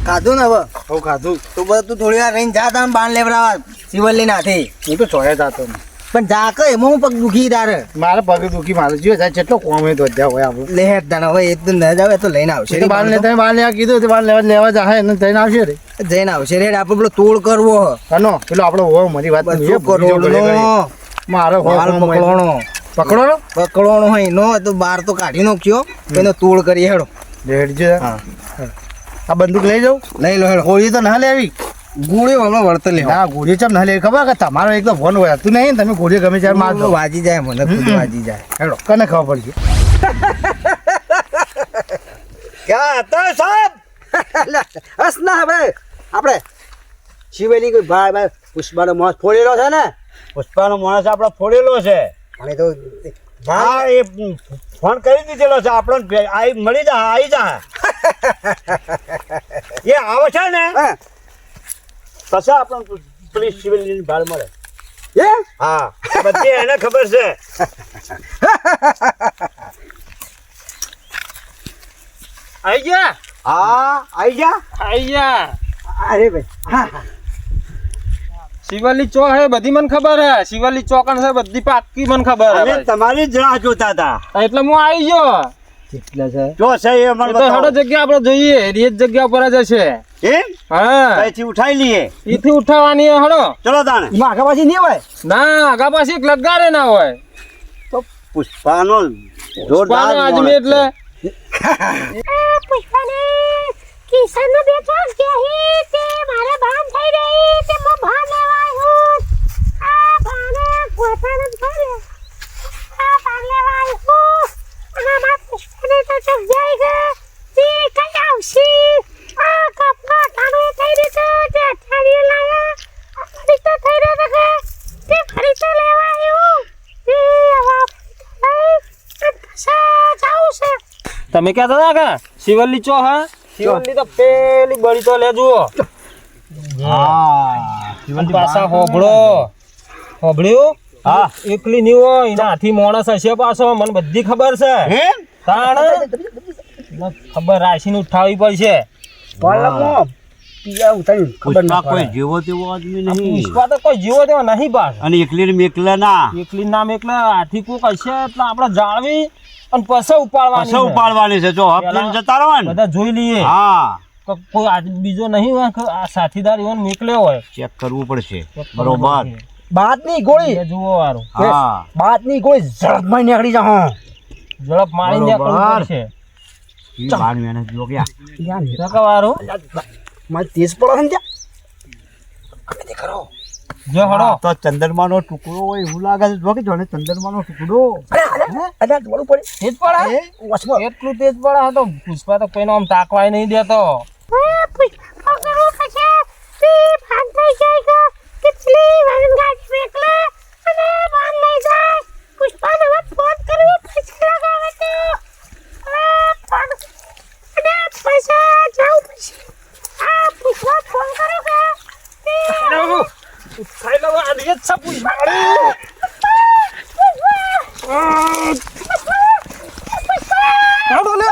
ખાધું ને હવે હું ખાધું તો બધું તું થોડી વાર રહીને જા તામ બાણ લેવડાવા શિવલ્લી નાથી હું તો ચોયા જાતો ને પણ જા કે એમાં હું પગ દુખી તારે મારે પગ દુખી મારે જીવે સાહેબ કેટલો કોમ હોય તો ત્યાં હોય આપણું લે હેડ તને હવે એ તો ન જાવે તો લઈને આવશે એ તો બાર લેતા બાર લેવા કીધું તો બાર લેવા જાય એને જઈને આવશે રે જઈને આવશે રેડ આપણે પેલો તોડ કરવો કનો પેલો આપણો હોવ મારી વાત નહીં, એ ભૂલી જાઓ ઘરે ઘરે. મારો હોવ માલ કોમ હોય. પકડોણો પકડો પકડવાનો હોય નો તો બાર તો કાઢી નાખ્યો એનો તોડ કરી હેડો લેડજો હા આ બંદૂક લઈ જાઉં લઈ લો હેડો ગોળી તો ના લેવી ગુળી હમણાં વળતર લેવા ના ગોળી ચમ ના લેવી ખબર કે તમારો એક તો ફોન હોય તું નહીં ને તમે ગોળી ગમે ત્યારે મારજો વાજી જાય મને ખુદ વાજી જાય હેડો કને ખબર પડશે ક્યાં હતા સાહેબ હસ ના હવે આપણે શિવેલી કોઈ ભાઈ પુષ્પાનો માણસ ફોડેલો છે ને પુષ્પાનો માણસ આપણે ફોડેલો છે અને તો હા એ ફોન કરી દીધેલો છે આપણને મળી જા આવી જા એ આવે છે ને હા. પછી આપણને પોલીસ સિવિલની ભાર મળે એ હા બધી એને ખબર છે આઈ ગયા હા આવી જા આઈ ગયા અરે ભાઈ હા હા શિવાલી ચોક હે બધી મને ખબર હે શિવાલી ચોકણ છે બધી પાક્કી મને ખબર હે અમે ભાઈ. તમારી જ રાહ જોતા હતા એટલે હું આવી ગયો કેટલા છે જો છે એ મને એ તો હડો બતાવો જગ્યા આપણે જોઈએ એ જ જગ્યા પર જ હશે એમ હા અહીંથી ઉઠાઈ લઈએ એથી ઉઠાવવાની હે હડો ચલો તાણે એમાં આગા પાછી નહીં હોય ના આગા પાછી એક લગારે ના હોય તો પુષ્પાનો જોરદાર પુષ્પાનો આદમી માણસ એટલે છે. પુષ્પાને કિશનનો બે ચાન્સ ગયા તે મારે ભાન થઈ રહી તે મો ભાન લેવાય હું આ ભાને પોતાને ભરે આ ભાન લેવાય હું અને મારા પુષ્પાને તો ચક જાય કે તે કઈ આવશે આ કપના ઠાણો થઈ રહ્યો તે અઠાડીએ લાયા ફરી તો થઈ રહ્યો કે તે ફરી તો લેવાય હું તે આવા જાઉં છે તમે કહેતા હતા કે શિવલ્લી ચો હા શિવલ્લી તો પેલી બળી તો લે જુઓ હા પાછા હોબળો હોબળ્યું હા એકલી નહીં હોય એના હાથી માણસ હશે પાછો મને બધી ખબર છે એમ તાણ ખબર રાશિને ઉઠાવવી પડશે પુષ્પા કોઈ જેવો તેવો આદમી નહીં પુષ્પા તો કોઈ જીવો તેવો નહીં પાછો અને એકલી ને મેકલા ના એકલી નામ એકલા હાથી કોક હશે એટલે આપણે જાળવી અને પછી ઉપાડવાની પાછો છે. ઉપાડવાની છે જો હપ્તે જતા રહો ને બધા જોઈ લઈએ હા કે કોઈ બીજો નહીં હોય કે આ સાથીદાર એવો મોકલ્યો હોય ચેક કરવું પડશે બરોબર બાતની ગોળી એ જુઓ વારું હા બાતની ગોળી ઝડપમાં નીકળી જા હા ઝડપ મારીને બરોબર. કરવું પડશે ઈ બાર મહેનત જો ગયા વારું મારે તેજ પડે છે ને ત્યાં જો હડો તો ચંદ્રમાનો ટુકડો હોય એવું લાગે છે જો કે જોને ચંદ્રમાનો ટુકડો અરે દોડવું પડે તેજ પડે વચમાં એટલું તેજ પડે હા તો પુષ્પા તો કોઈનો આમ તાકવાય નહીં દેતો પુષ્પા કરવું પડશે તે ભાન થઈ જાય કે કેટલી વાન ગાડી મેકલા અને ભાન લઈ જાય પુષ્પાને હવે ફોન કરવો પડશે લગાવે તો ફોન અને પૈસા જાવું પડશે આ પુષ્પા ફોન કરો કે ખાઈ લો આ રીત છે પુષ્પા હેડો લે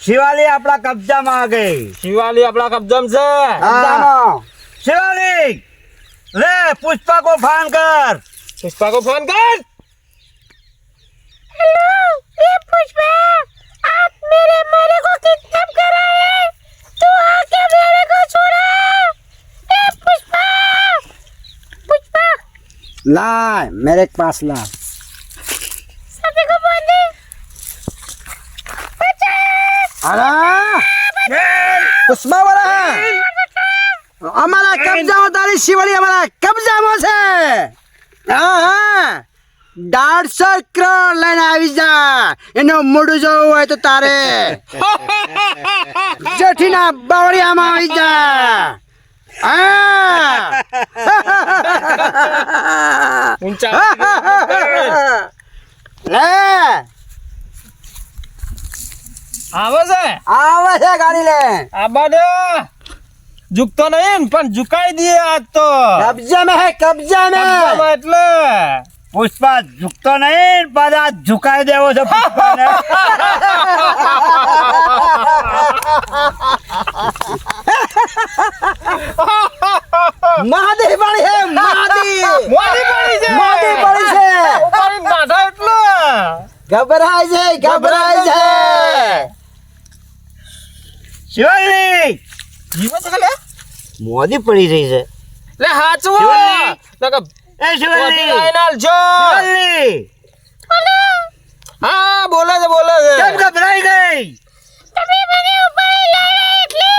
શિવાલી આપણા કબજામાં આ ગઈ શિવાલી આપણા કબજામાં છે હા. શિવાલી લે પુષ્પા કો ફોન કર પુષ્પા કો ફોન કર हेलो ये पुष्पा आप मेरे को किडनैप करा है तो आके मेरे को छोड़ा ए पुष्पा पुष्पा ला मेरे पास ला सभी को बोल दे अरे पुष्पा वाला हमारा कब्जा तारी शिवली हमारा कब्जा में છે હા હા 150 કરોડ લઈને આવી જા એનો મોઢું જોવું હોય તો તારે જેઠીના બાવળિયામાં આવી જા હા ઊંચા લે આવે છે આવે છે ગાડી લે આ બાદ ઝુકતો નહીં પણ ઝુકાઈ દઈએ આજ તો કબ્જા में है કબજામાં એટલે પુષ્પા ઝુકતો નહીં પાછા ઝુકાઈ દેવો છે પુષ્પાને. મહાદેવ પડી છે મહાદેવ મોદી પડી છે મહાદેવ પડી છે ઉપાડી નાઠા એટલે ગભરાય છે શિવલ્લી જીવન છે લે મોદી પડી રહી છે. લે હાચવો શિવલ્લી. નકર એ શિવલ્લી ફાઇનલ જો શિવલ્લી હા બોલે છે કેમ ગભરાઈ ગઈ? તમે મને ઉપાડી લાવ્યા એટલે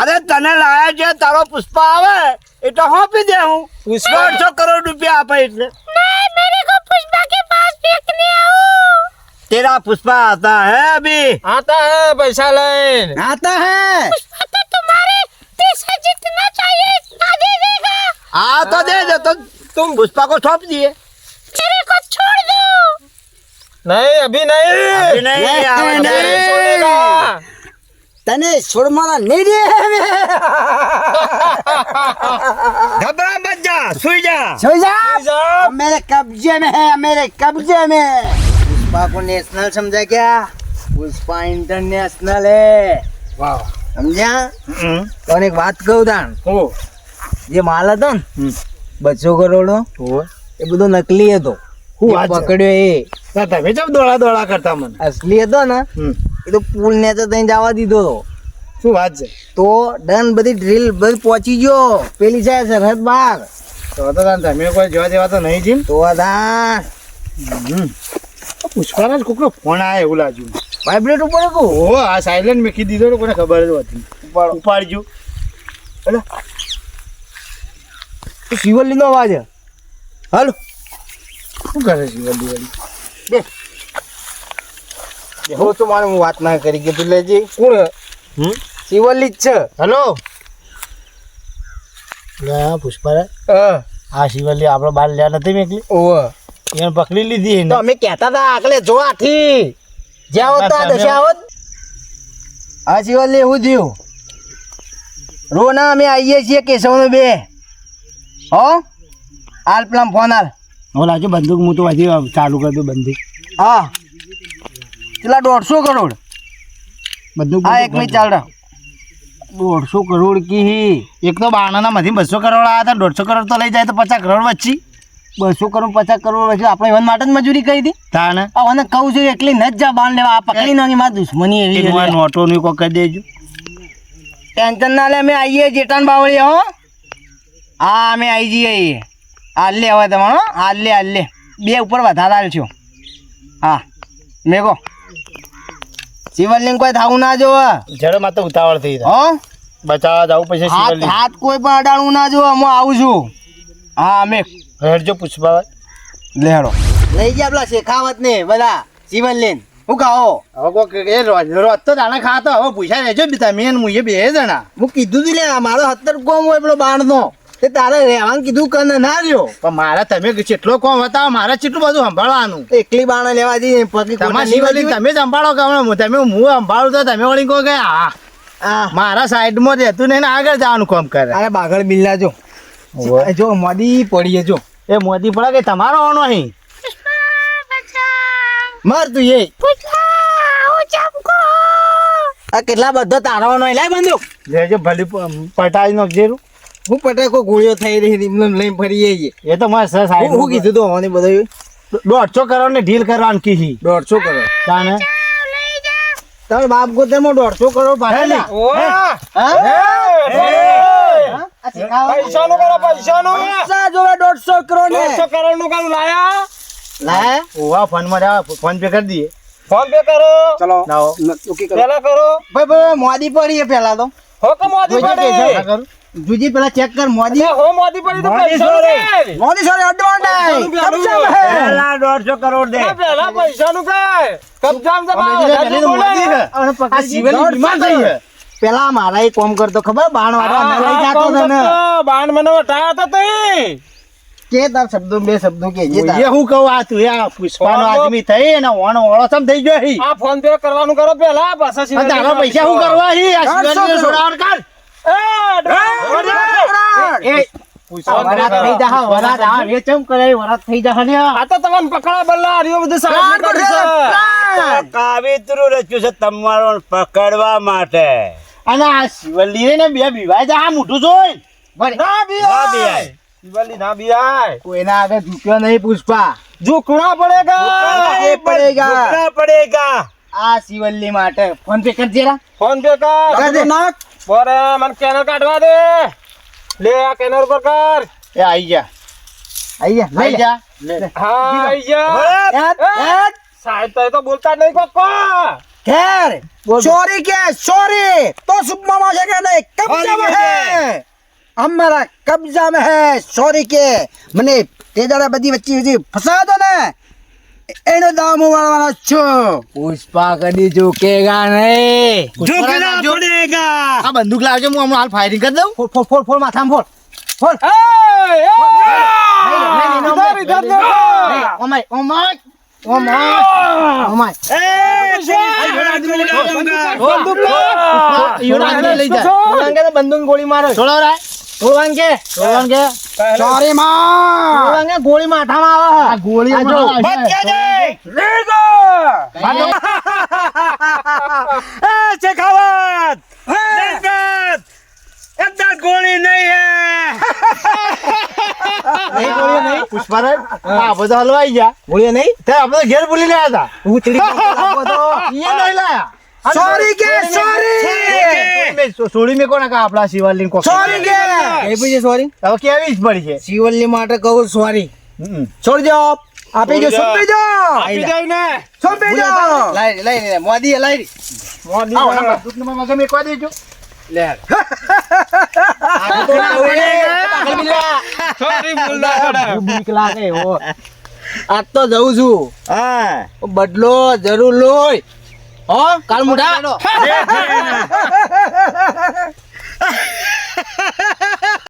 અરે તને લાયા છે તારો પુષ્પા આવે એટલે હોપી દે હું. પુષ્પા? 150 કરોડ રૂપિયા આપે એટલે. नहीं मेरे को पुष्पा के पास फेंकने आओ तेरा पुष्पा आता है अभी. आता है पैसा लઈને आता है पुष्पा तो तुम्हारे जैसा जितना चाहिए इतना दे देगा हाँ तो दे दे तो तुम पुष्पा को सौंप दिए. मेरे को छोड़ दो नहीं अभी नहीं अभी नहीं, नहीं, अभी नहीं. छोड़ेगा तने छोड़वाना नहीं दे घबरा मत जा, सुई जा. जा मेरे कब्जे में है मेरे कब्जे में पुष्पा को नेशनल समझा क्या पुष्पा इंटरनेशनल है વાહ समझा हम्म. तो एक बात कहूं तान ઓ જે માલ હતો ને હમ. 200 કરોડનો ઓ એ બધો નકલી હતો હું જે વાત છે? પકડ્યો એ ના તમે ચમ દોડા દોડા કરતા મને અસલી હતો ને હમ. એ તો પુલ ને તો ત્યાં જવા દીધો હતો શું વાત છે તો ડન બધી ડ્રીલ બધી પહોંચી ગયો પેલી છે સરહદ બાર તો તાન તમે કોઈ જોવા જેવા તો નહીં જીમ તો તાન પુષ્પાનો જ કોકનો ફોન આવે એવું લાગ્યું વાઇબ્રેટ ઉપર હતું ઓ આ સાયલેન્ટ મેકી દીધો તો કોને ખબર જ હતી ઉપાડજો શિવલ્લી નો અવાજ છે. હાલો શું કરે છે વલ્લી વલ્લી હો તો મારે હું વાત ના કરી કે તું લેજે કોણ શિવલ્લી જ છે હેલો લે પુષ્પા આ શિવલ્લી આપણે બાર લ્યા નથી મેકલી ઓહ એને પકડી લીધી એને તો અમે કહેતા હતા આગળ જો આથી જ્યાં હોત ત્યાં દશા હોત હા શિવલ્લી એવું થયું રો ના અમે આવીએ છીએ કેશવનો બે હો હાલ પેલા ફોન હાલ હું લાગ્યો બંદૂક હું તો હજી ચાલુ કરી દઉં બંદૂક હા પેલા 150 કરોડ બંદૂક હા એક મિનિટ ચાલ રહો 150 કરોડ કી એક તો બાણાનામાંથી 200 કરોડ આવ્યા હતા 150 કરોડ તો લઈ જાય તો 50 કરોડ વચ્ચી 200 કરોડ 50 કરોડ વચ્ચે આપણે ઈવન માટે જ મજૂરી કરી હતી તાને આ મને કહું છું એકલી ન જ જા બાણ લેવા આ પકડી નાખી મારી દુશ્મની એવી એક વાર છે. નોટોનું કોઈ કહી દેજો ટેન્શન ના લે અમે આવીએ જેટાન બાવળી હો હા અમે આવી જઈએ હાલ લે હવે તમારો હાલ લે બે ઉપર વધારે હાલ છો હા મેકો શિવલિંગ કોઈ થાવું ના જોવે જડે માં તો ઉતાવળ થઈ જાય હો બચાવવા જવું પછી હાથ શિવલ્લી હાથ કોઈ પણ અડાડવું ના જોવે હું આવું છું હા અમે હેડજો પુષ્પા લેડો લઈ ગયા પેલા શેખાવત ને બધા શિવલિંગ હું કહો હવે કોક એ રોજ તો દાણા ખાતો હવે પૂછા રહેજો બી તમે અને મુએ બે જણા હું કીધું તું લે મારો 70 કોમ હોય પેલો બાણનો તે તારે રહેવાનું કીધું કને ના રહ્યો પણ મારા તમે કેટલો કોમ હતા મારે કેટલું બધું સંભાળવાનું એકલી બાણા લેવા જઈએ પગી તમારા શિવલ્લી તમે જ સંભાળો કે હમણાં તમે હું સંભાળું તો તમે વળી કહો કે હા હા મારા સાઈડમાં રહેતું નહીં ને આગળ જવાનું કામ કરે અરે બાગળ બિલ્લા જો ઓવે. જો મોદી પડીએ જો એ મોદી પડે કે તમારો હોનો અહીં पुष्पा बचाओ માર તું એ पुष्पा ओ चमको આ કેટલા બધો તારવાનો લાય બંદૂક લેજો ભલી પટાઈ નો જેરું હું પટાકો ગોળીઓ થઈ રહી હતી એમને લઈને ફરી આવીએ એ તો મારે સાઈડ હું કીધું તો હોવાની બધું 150 કરોડ ને ડીલ કરવાનું કીધી 150 કરોડ તાને ले जा તાર બાપ ગોતેમાં 150 કરોડ પાડેલા પૈસાનું કરો પૈસાનું પૈસા જોવે 150 કરોડ ને 150 કરોડનું કાલ લાયા લાય ઓવા ફોન માં રહ્યા ફોન પે કરી દઈએ ફોન પે કરો ચલો લાવો પેલા કરો ભાઈ મોદી પડી પેલા તો હો કે મોદી પડી ના કરું જુજી પેલા ચેક કર મોદી હો મોદી પડી તો મોદી પૈસા sorry. મોદી સોરી એડવાન્ટેજ કબજામાં હે પહેલા 150 કરોડ દે. પેલા પૈસાનું કાય કબજામ તો અમે જે પહેલી તો મોદી છે. આ શિવલ્લી બીમાર થઈ છે પેલા મારા એક કોમ કરતો ખબર બાણ વાળો અંદર લઈ જાતો હતો ને બાણ મને વટાયા તો તઈ કે તાર શબ્દો બે શબ્દો કે જે એ હું કહું આ તું આ પુષ્પાનો આદમી થઈ ને ઓણો ઓળો સમ થઈ ગયો હી આ ફોન પે કરવાનું કરો પેલા પાછા આ તારા પૈસા શું કરવા હી આ શિવલ્લીને છોડાવવાનું કર એ વરાત થઈ જા વરાત આ વેચમ કરે વરાત થઈ જા ને આ તો તમને પકડા બલ્લા હરિયો બધું સાહેબ કાવિત્રું રચ્યું છે તમારો પકડવા માટે. અને આ શિવલ્લી ને બે વિવાહ જા મોઢું જોઈ ના બિયાય શિવલ્લી ના બિયાય કોઈના આગળ ઝૂક્યો નહીં પુષ્પા ઝૂકણા પડેગા ઝૂકના પડેગા. આ શિવલ્લી માટે ફોન પે કરજે રા ફોન પે કર નાખ બોરે મને કેનર કાઢવા દે લે આ કેનર પર કર એ આઈ જા લઈ જા હા આઈ જા સાહેબ તો બોલતા જ નહીં કોકો ખેર ચોરી કે ચોરી તો સુબમાં છે કે નહીં કબજામાં હે અમારા કબજામાં હે ચોરી કે મને તે દાડા બધી વચ્ચે ફસાયો તો ને એનો દાવ હું વાળવાનો છું. પુષ્પા કદી ઝૂકેગા નહીં ઝૂકના પડેગા. આ બંદૂક લાવજો હું હમણાં હાલ ફાયરિંગ કરી દઉં ફોડ માથામાં ફોડ બંદૂક ગોળી મારો છોડો રાય છોડવાન કે ચોરી માં ગોળી માથામાં આવે ગોળી શેખાવત એકદમ ગોળી નહીં હે પુષ્પારાજ આ બધા હલવાઈ ગયા ગોળી નહીં તે આપણે ઘેર ભૂલી ગયા હતા ચોરી કે ચોરી સોળી મેં કોને કા આપણા શિવલ્લી કો ચોરી કે સોરી હવે કેવી જ પડી છે શિવલ્લી માટે કહું સોરી છોડી દો આપી દો સોંપી દો આપી દઈ ને સોંપી દો લઈ મોદી લઈ મોદી મગજ મેં કહી દેજો લે સોરી બોલના બીક લાગે હો આજ તો જઉં છું હા બદલો જરૂર લોય હો કાલ મુઢા